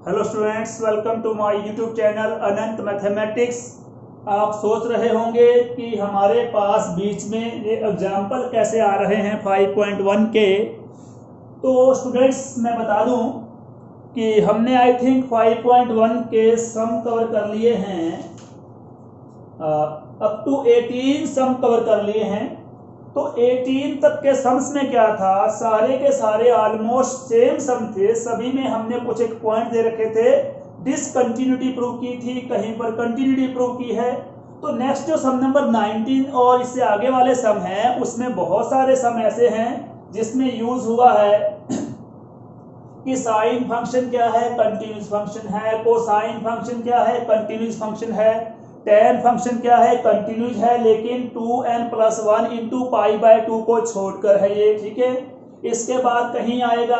Hello students, welcome to my YouTube channel Anant mathematics. आप सोच रहे होंगे कि हमारे पास बीच में ये एग्जाम्पल कैसे आ रहे हैं 5.1 के। तो स्टूडेंट्स मैं बता दूं कि हमने आई थिंक 5.1 के सम कवर कर लिए हैं, अप टू 18 सम कवर कर लिए हैं। तो 18 तक के सम्स में क्या था, सारे के सारे ऑलमोस्ट सेम सम थे। सभी में हमने कुछ एक पॉइंट दे रखे थे, डिसकंटिन्यूटी प्रूव की थी, कहीं पर कंटिन्यूटी प्रूव की है। तो नेक्स्ट जो सम नंबर 19 और इससे आगे वाले सम हैं, उसमें बहुत सारे सम ऐसे हैं जिसमें यूज हुआ है कि साइन फंक्शन क्या है, कंटिन्यूस फंक्शन है, कोसाइन फंक्शन क्या है, कंटिन्यूस फंक्शन है, tan फंक्शन क्या है, कंटिन्यूस है, लेकिन 2n+1 इंटू पाई/2 को छोड़कर है ये, ठीक है। इसके बाद कहीं आएगा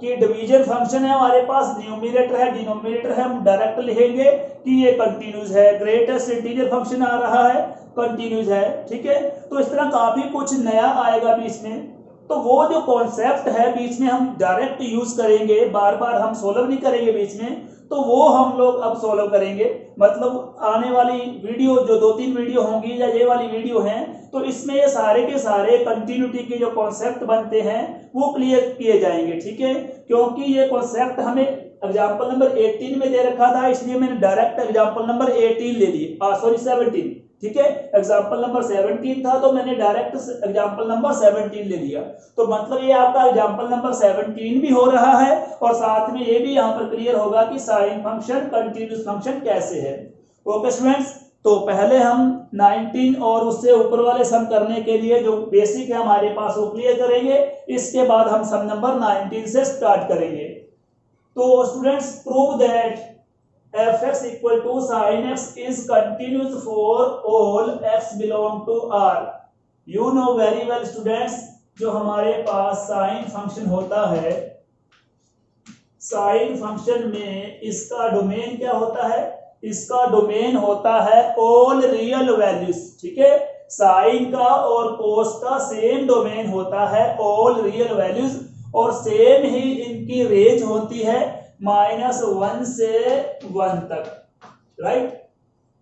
कि डिवीजन फंक्शन है हमारे पास, न्यूमरेटर है डिनोमिनेटर है, हम डायरेक्ट लिखेंगे कि ये कंटिन्यूस है। ग्रेटेस्ट इंटीजर फंक्शन आ रहा है, कंटिन्यूस है, ठीक है। तो इस तरह काफी कुछ नया आएगा बीच में। तो वो जो कॉन्सेप्ट है बीच में हम डायरेक्ट यूज करेंगे, बार बार हम सोल्व नहीं करेंगे बीच में, तो वो हम लोग अब सोल्व करेंगे। मतलब आने वाली वीडियो जो 2-3 वीडियो होंगी या ये वाली वीडियो है, तो इसमें ये सारे के सारे कंटिन्यूटी के जो कॉन्सेप्ट बनते हैं वो क्लियर किए जाएंगे, ठीक है। क्योंकि ये कॉन्सेप्ट हमें एग्जाम्पल नंबर 18 में दे रखा था, इसलिए मैंने डायरेक्ट एग्जाम्पल नंबर 18 ले लिए, सॉरी 17, ठीक है। एग्जाम्पल नंबर 17 था तो मैंने डायरेक्ट एग्जाम्पल नंबर 17 ले लिया। तो मतलब ये आपका एग्जाम्पल नंबर 17 भी हो रहा है और साथ में ये भी यहाँ पर क्लियर होगा कि साइन फंक्शन कंटिन्यूस फंक्शन कैसे है। ओके स्टूडेंट्स, तो पहले हम 19 और उससे ऊपर वाले सम करने के लिए जो बेसिक है हमारे पास वो क्लियर करेंगे। इसके बाद हम सम नंबर 19 से स्टार्ट करेंगे। तो students, prove that fx equal to sin x is continuous for all x belong to R। You know very well students, जो हमारे पास sin फंक्शन होता है, sin फंक्शन में इसका डोमेन क्या होता है, इसका डोमेन होता है all रियल वैल्यूज, ठीक है। sin का और cos का सेम डोमेन होता है all रियल वैल्यूज, और सेम ही इनकी रेंज होती है -1 से 1 तक, राइट।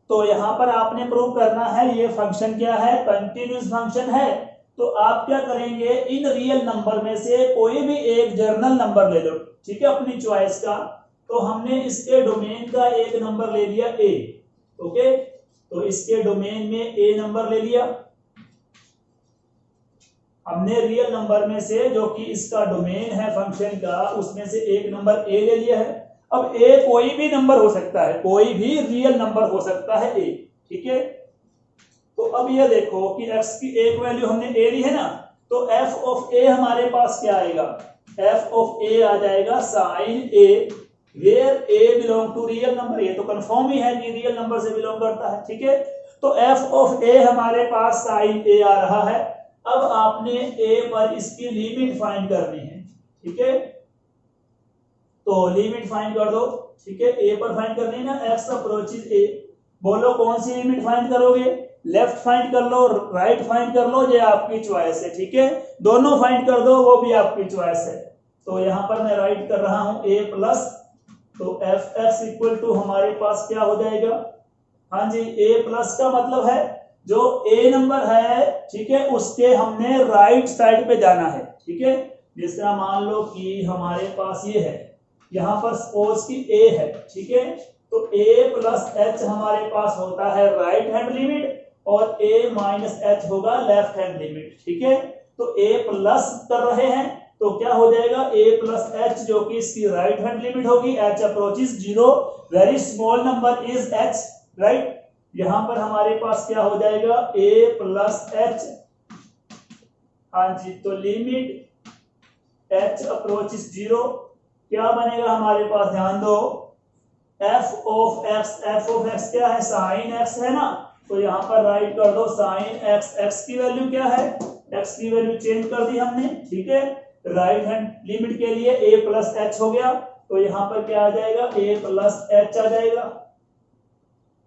तो यहां पर आपने प्रूव करना है ये फंक्शन क्या है, कंटिन्यूस फंक्शन है। तो आप क्या करेंगे, इन रियल नंबर में से कोई भी एक जर्नल नंबर ले लो, ठीक है, अपनी चॉइस का। तो हमने इसके डोमेन का एक नंबर ले लिया a, ओके। तो इसके डोमेन में a नंबर ले लिया हमने, रियल नंबर में से जो कि इसका डोमेन है फंक्शन का, उसमें से एक नंबर a ले लिया है। अब a कोई भी नंबर हो सकता है, कोई भी रियल नंबर हो सकता है a, ठीक है। तो अब ये देखो कि x की एक वैल्यू हमने a ली है ना, तो f ऑफ a हमारे पास क्या आएगा, f ऑफ a आ जाएगा sin a, where a belong to real number. ये तो कंफर्म ही है कि रियल नंबर से बिलोंग करता है, ठीक है। तो f ऑफ a हमारे पास sin a आ रहा है। अब आपने a पर इसकी लिमिट फाइंड करनी है, ठीक है। तो लिमिट फाइंड कर दो, ठीक है। a पर फाइंड करनी है ना, x अप्रोचेस a। बोलो कौन सी लिमिट फाइंड करोगे, लेफ्ट फाइंड कर लो, राइट फाइंड कर लो, ये आपकी चॉइस है, ठीक है। दोनों फाइंड कर दो, वो भी आपकी चॉइस है। तो यहां पर मैं राइट कर रहा हूं a प्लस, तो fx इक्वल टू हमारे पास क्या हो जाएगा, हाँ जी, a प्लस का मतलब है जो a नंबर है, ठीक है, उसके हमने राइट साइड पे जाना है, ठीक है। जिस तरह मान लो कि हमारे पास ये है, यहां पर सपोज की a है, ठीक है। तो a प्लस h हमारे पास होता है राइट हैंड लिमिट और a माइनस h होगा लेफ्ट हैंड लिमिट, ठीक है। तो a प्लस कर रहे हैं तो क्या हो जाएगा, a प्लस h जो कि इसकी राइट हैंड लिमिट होगी, h approaches 0, very small number is h, right. यहां पर हमारे पास क्या हो जाएगा, a प्लस h, हाँ जी। तो लिमिट h अप्रोचेस 0, क्या बनेगा हमारे पास, ध्यान दो, f ऑफ x क्या है, साइन x है ना। तो यहां पर राइट कर दो साइन x, x की वैल्यू क्या है, x की वैल्यू चेंज कर दी हमने, ठीक है। राइट हैंड लिमिट के लिए a प्लस h हो गया, तो यहां पर क्या आ जाएगा, a प्लस h आ जाएगा,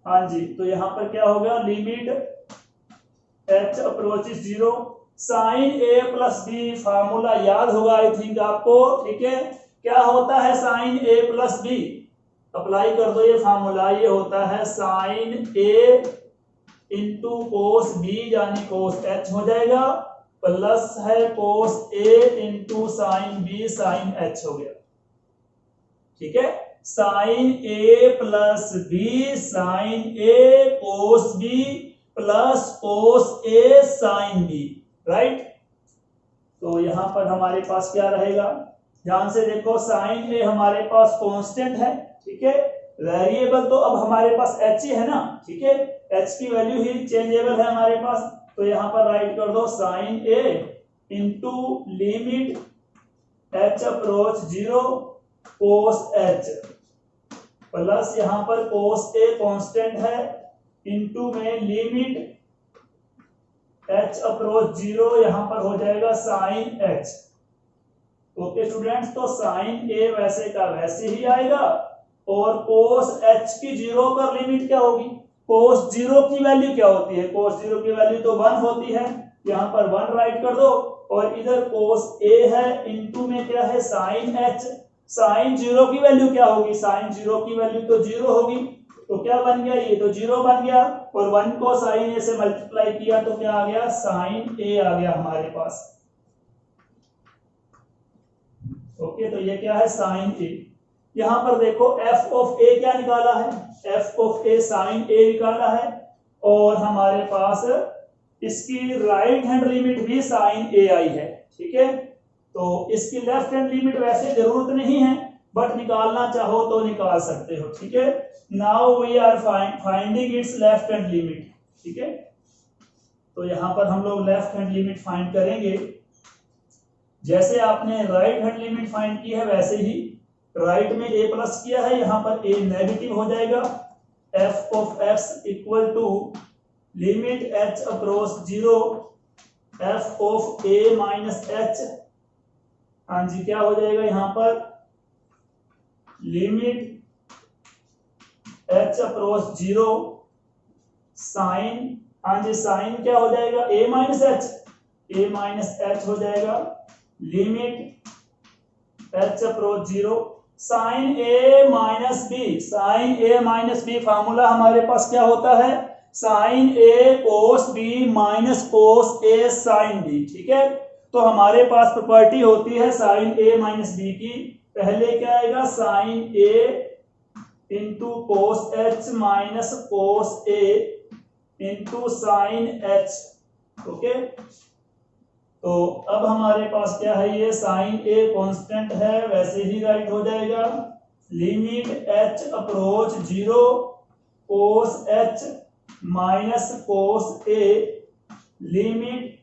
हाँ जी। तो यहां पर क्या होगा, limit h approaches 0, sine a plus b, formula याद होगा आई थिंक आपको, ठीक है। क्या होता है sine a plus b, apply कर दो ये फार्मूला, ये होता है sine a into cos b यानी कोस एच हो जाएगा, प्लस है cos a into sine b sine h हो गया। ठीक है, sine a plus b sine a cos b plus cos a sine b, right. तो यहां पर हमारे पास क्या रहेगा, ध्यान से देखो, साइन ए हमारे पास कांस्टेंट है, ठीक है, वेरिएबल तो अब हमारे पास एच ही है ना, ठीक है, एच की वैल्यू ही चेंजेबल है हमारे पास, तो यहां पर राइट कर दो sign a into limit h approach 0 cos H plus यहां पर कोस ए कांस्टेंट है इंटू में लिमिट एच अप्रोच 0, यहां पर हो जाएगा साइन एच। ओके स्टूडेंट्स, तो साइन ए वैसे का वैसे ही आएगा और कोस एच की 0 पर लिमिट क्या होगी, कोस 0 की वैल्यू क्या होती है, कोस 0 की वैल्यू तो 1 होती है, यहां पर 1 राइट कर दो और इधर कोस ए है इंटू में क्या है साइन एच, साइन 0 की वैल्यू क्या होगी, साइन 0 की वैल्यू तो 0 होगी, तो क्या बन गया, ये तो 0 बन गया और 1 को साइन ए से मल्टीप्लाई किया तो क्या आ गया, साइन ए आ गया हमारे पास। ओके, तो ये क्या है साइन ए। यहां पर देखो एफ ऑफ ए क्या निकाला है, एफ ऑफ ए साइन ए निकाला है और हमारे पास इसकी राइट हैंड लिमिट भी साइन ए आई है, ठीक है, तो इसकी लेफ्ट हैंड लिमिट वैसे जरूरत नहीं है बट निकालना चाहो तो निकाल सकते हो, ठीक है। Now we are finding its left hand limit, ठीक है, तो यहां पर हम लोग लेफ्ट हैंड लिमिट फाइंड करेंगे। जैसे आपने राइट हैंड लिमिट फाइंड की है वैसे ही राइट में ए प्लस किया है, यहां पर ए नेगेटिव हो जाएगा, f of x equal to limit h approach 0 f of a minus h, हाँ जी क्या हो जाएगा यहां पर लिमिट एच अप्रोच 0 साइन, हाँ जी साइन क्या हो जाएगा ए माइनस एच हो जाएगा, लिमिट एच अप्रोच 0 साइन ए माइनस बी, साइन ए माइनस बी फार्मूला हमारे पास क्या होता है, sine a cos B minus cos a sine B, ठीक है। तो हमारे पास प्रॉपर्टी होती है साइन ए माइनस बी की, पहले क्या आएगा sine a into cos h minus cos a into sine h, okay. तो अब हमारे पास क्या है, ये साइन ए कांस्टेंट है वैसे ही राइट हो जाएगा, limit h approach 0 cos h minus cos a limit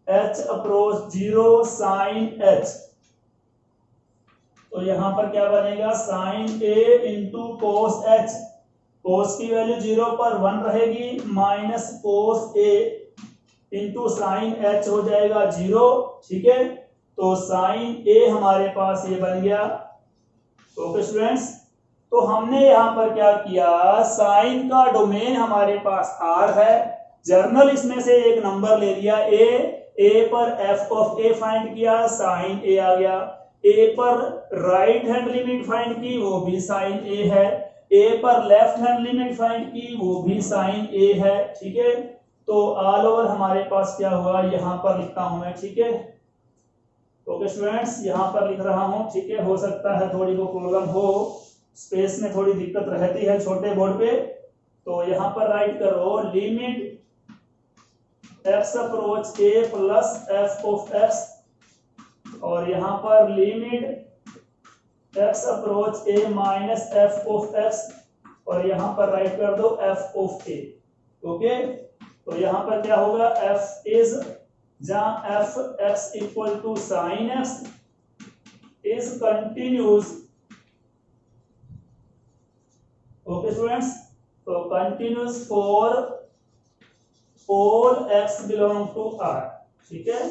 h approach 0 sine h, तो यहां पर क्या बनेगा sine a into cos h, cos की वैल्यू 0 पर 1 रहेगी minus cos a into sine h हो जाएगा 0, ठीक है, तो साइन ए हमारे पास ये बन गया। ओके स्टूडेंट्स, तो हमने यहां पर क्या किया, साइन का डोमेन हमारे पास आर है, जर्नल इसमें से एक नंबर ले लिया ए पर एफ ऑफ ए फाइंड किया साइन ए आ गया, ए पर राइट हैंड लिमिट फाइंड की वो भी साइन ए है, ए पर लेफ्ट हैंड लिमिट फाइंड की वो भी साइन ए है, ठीक है। तो ऑल ओवर हमारे पास क्या हुआ, यहां पर लिखता हूं मैं, ठीक है। ओके स्टूडेंट्स, यहां पर लिख रहा हूं, ठीक है, हो सकता है थोड़ी को प्रॉब्लम हो, स्पेस में थोड़ी दिक्कत रहती है छोटे बोर्ड पे, तो यहां पर राइट करो limit x approach A plus F of x और यहां पर limit x approach A minus F of x और यहां पर राइट कर दो एफ ऑफ ए, ओके। तो यहां पर क्या होगा, एफ इज जहां f x equal to sine x is continuous, okay students, तो continuous for all x belong to R, ठीक है,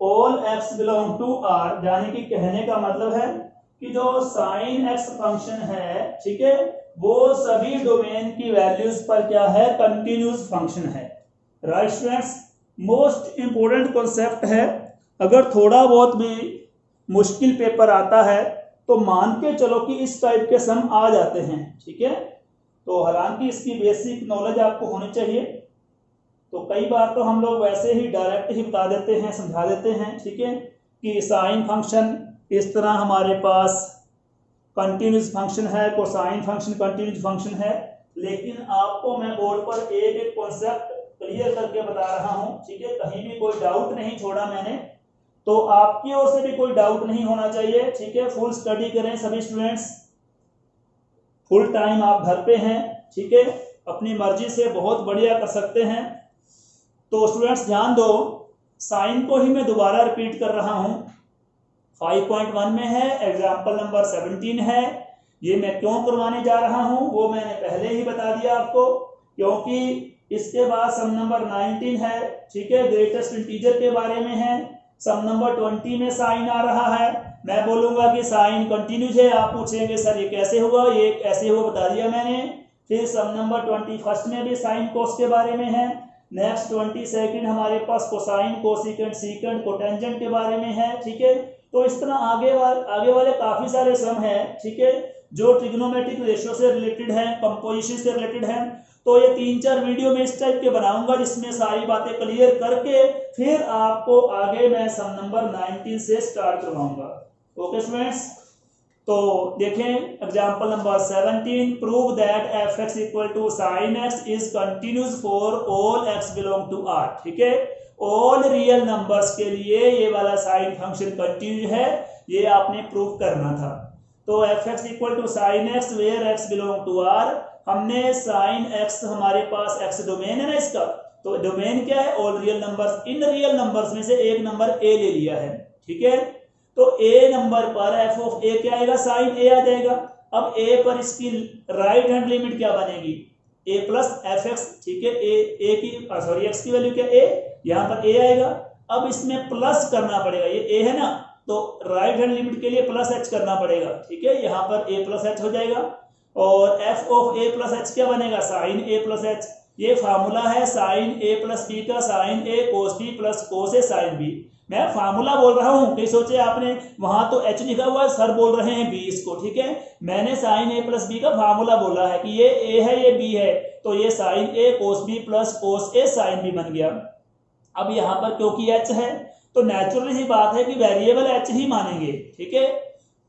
all x belong to R, यानी कि कहने का मतलब है कि जो साइन एक्स फंक्शन है, ठीक है, वो सभी डोमेन की वैल्यूज पर क्या है, कंटिन्यूस फंक्शन है, right students. Most important concept है, अगर थोड़ा बहुत भी मुश्किल पेपर आता है तो मान के चलो कि इस टाइप के सम आ जाते हैं, ठीक है। तो हालांकि इसकी बेसिक नॉलेज आपको होनी चाहिए। तो कई बार तो हम लोग वैसे ही डायरेक्ट ही बता देते हैं, समझा देते हैं, ठीक है, कि साइन फंक्शन इस तरह हमारे पास कंटिन्यूस फंक्शन है, कोसाइन फंक्शन कंटिन्यूस फंक्शन है। लेकिन आपको मैं बोर्ड पर एक एक कॉन्सेप्ट क्लियर करके बता रहा हूं, ठीक है, कहीं भी कोई डाउट नहीं छोड़ा मैंने। तो आपकी ओर से भी कोई डाउट नहीं होना चाहिए, ठीक है। फुल स्टडी करें सभी स्टूडेंट्स, फुल टाइम आप घर पे हैं, ठीक है, अपनी मर्जी से बहुत बढ़िया कर सकते हैं। तो स्टूडेंट्स ध्यान दो, साइन को ही मैं दोबारा रिपीट कर रहा हूं। 5.1 में है, एग्जाम्पल नंबर 17 है। ये मैं क्यों करवाने जा रहा हूं वो मैंने पहले ही बता दिया आपको, क्योंकि इसके बाद सम नंबर 19 है, ठीक है, ग्रेटेस्ट इंटीजर के बारे में है। सम नंबर 20 में साइन आ रहा है, मैं बोलूंगा कि साइन कंटिन्यूज है, आप पूछेंगे सर ये कैसे हुआ, ये ऐसे हुआ, बता दिया मैंने। फिर सम नंबर 21 में भी साइन कोस के बारे में है। नेक्स्ट 22 हमारे पास कोसाइन, कोसिकेंट, सीकेंट, कोटेंजेंट के बारे में है, ठीक है। तो इस तरह आगे वाले काफी सारे सम है, ठीक है, जो ट्रिग्नोमेट्रिक रेशियो से रिलेटेड है, कंपोजिशन से रिलेटेड है। तो ये 3-4 वीडियो में इस टाइप के बनाऊंगा जिसमें सारी बातें क्लियर करके फिर आपको आगे मैं सम नंबर 19 से स्टार्ट करवाऊंगा। ओके स्टूडेंट्स, तो देखें example number 17, prove that f(x) equal to sin x is continuous for all x belong to R, ठीक है। ऑल रियल नंबर्स के लिए ये वाला साइन फंक्शन कंटिन्यूस है, ये आपने प्रूव करना था। तो f(x) equal to sin x where x belong to R, हमने sin x, हमारे पास x डोमेन है ना इसका, तो डोमेन क्या है, all real numbers. In real numbers में से एक नंबर a ले लिया है, ठीक है। तो a नंबर पर f ऑफ a क्या आएगा, साइन a आ जाएगा। अब a पर इसकी राइट हैंड लिमिट क्या बनेगी, a प्लस एफ एक्स, ठीक है, a की सॉरी x की वैल्यू क्या a, यहाँ पर a आएगा। अब इसमें प्लस करना पड़ेगा, ये a है ना, तो राइट हैंड लिमिट के लिए प्लस h करना पड़ेगा, ठीक है, यहाँ पर a प्लस h हो जाएगा। और f of a plus h क्या बनेगा, साइन a प्लस h। ये फार्मूला है साइन a प्लस b का, sine a cos b plus cos a sine b। मैं फार्मूला बोल रहा हूं, कहीं सोचे आपने वहां तो h लिखा हुआ है, सर बोल रहे हैं b इसको, ठीक है। मैंने साइन a प्लस b का फार्मूला बोला है कि ये a है ये b है, तो ये sine a cos b plus cos a sine b बन गया। अब यहाँ पर क्योंकि h है तो नेचुरली ही बात है कि वेरिएबल h ही मानेंगे, ठीक है।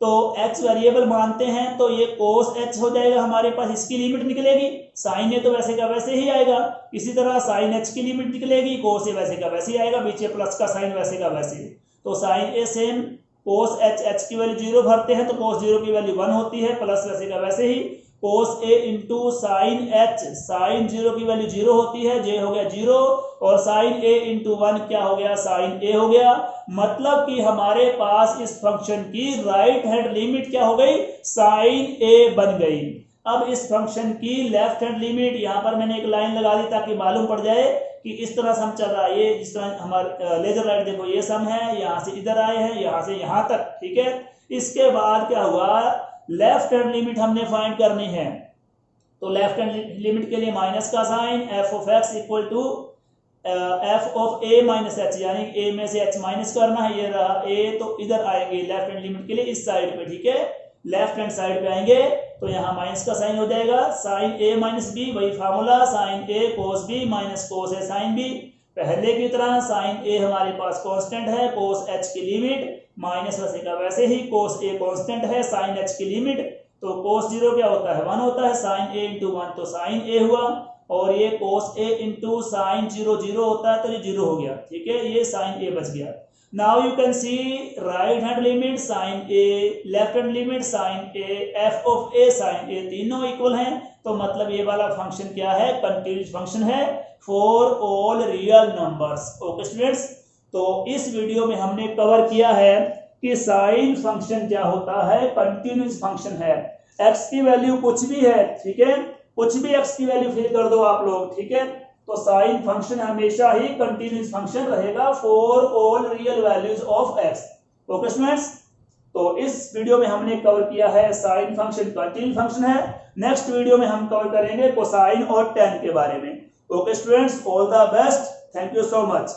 तो h वेरिएबल मानते हैं तो ये कोस h हो जाएगा हमारे पास, इसकी लिमिट निकलेगी, साइन a तो वैसे का वैसे ही आएगा, इसी तरह साइन h की लिमिट निकलेगी, कोस a वैसे का वैसे ही आएगा, पीछे प्लस का साइन वैसे का वैसे। तो sine a same, cos h की वैल्यू 0 भरते हैं तो कोस 0 की वैल्यू 1 होती है, प्लस वैसे का वैसे ही, cos a into sine h, sine 0 की वैल्यू 0 होती है, j हो गया 0, और साइन a इंटू 1 क्या हो गया, साइन a हो गया। मतलब कि हमारे पास इस फंक्शन की राइट हैंड लिमिट क्या हो गई, साइन a बन गई। अब इस फंक्शन की लेफ्ट हैंड लिमिट, यहाँ पर मैंने एक लाइन लगा दी ताकि मालूम पड़ जाए कि इस तरह सम चल रहा है, ये इस तरह हमारे लेजर लाइट देखो, ये सम है, यहाँ से इधर आए हैं, यहाँ से यहाँ तक, ठीक है। इसके बाद क्या हुआ, लेफ्ट हैंड लिमिट हमने फाइंड करनी है, तो लेफ्ट हैंड लिमिट के लिए माइनस का sine, f of x equal to f of a minus h, यानी a में से h माइनस करना है, ये रहा a, तो इधर आएंगे लेफ्ट हैंड लिमिट के लिए इस साइड पे, ठीक है, लेफ्ट हैंड साइड पे आएंगे तो यहाँ माइनस का साइन हो जाएगा, साइन a माइनस b, वही formula, sine a cos b minus cos a sine b। पहले की तरह साइन a हमारे पास कांस्टेंट है, कोस h की लिमिट माइनस वैसे का वैसे ही, कोस a कांस्टेंट है, साइन h की लिमिट, तो कोस 0 क्या होता है, 1 होता है, साइन a इंटू 1 तो साइन a हुआ, और ये कोस a इंटू साइन 0 0 होता है तो ये 0 हो गया, ठीक है, ये साइन a बच गया। Now you can see right hand limit sine a, left hand limit sine a, f of a sine a, तीनों इक्वल हैं, तो मतलब ये वाला फंक्शन क्या है, कंटिन्यूस फंक्शन है for all real numbers. Okay students, तो इस वीडियो में हमने कवर किया है कि साइन फंक्शन क्या होता है, कंटिन्यूस फंक्शन है, x की वैल्यू कुछ भी है, ठीक है, कुछ भी x की वैल्यू फिल कर दो आप लोग, ठीक है, तो साइन फंक्शन हमेशा ही कंटिन्यूस फंक्शन रहेगा for all real values of x। Okay students, तो इस वीडियो में हमने कवर किया है साइन फंक्शन कंटिन्यूस फंक्शन है। नेक्स्ट वीडियो में हम कवर करेंगे कोसाइन और tan के बारे में। Okay students, all the best, thank you so much.